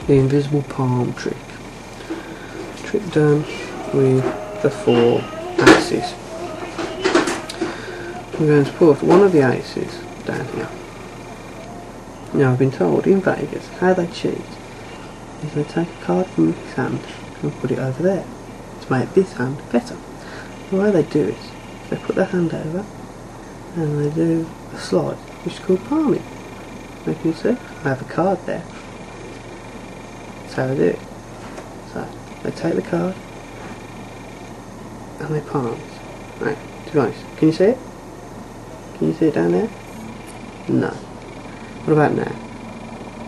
the invisible palm trick. Trick done with the 4 aces. We're going to put one of the aces down here. Now I've been told in Vegas how they cheat is they take a card from this hand and put it over there to make this hand better. The way they do it is they put their hand over and they do a slide which is called palming. You can see I have a card there. That's how they do it. So they take the card and they palm it. Right, to be honest, can you see it? Can you see it down there? No. What about now?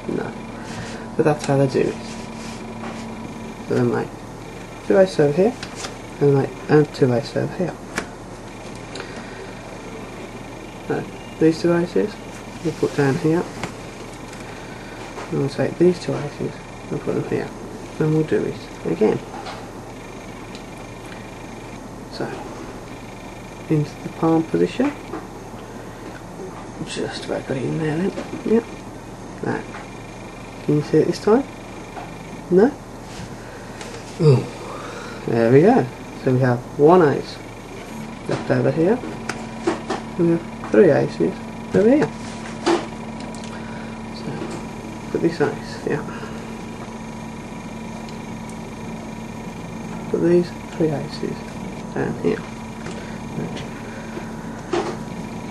No. But that's how they do it. So they make 2 aces over here and 2 aces over here. So these 2 aces we'll put down here. And we'll take these 2 aces and put them here. And we'll do it again. So into the palm position. Just about got it in there then. Yep. That. Can you see it this time? No? Ooh. There we go. So we have 1 ace left over here. And we have 3 aces over here. So put this ace, yeah. Put these 3 aces down here.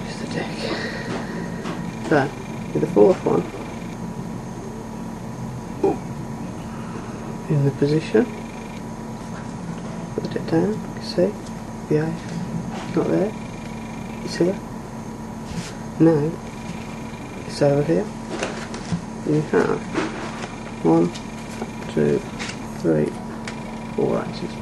Use the deck. So, with the 4th one in the position, put it down, you can see the ace, not there, it's here. Now, it's over here. You have 1, 2, 3, 4 aces.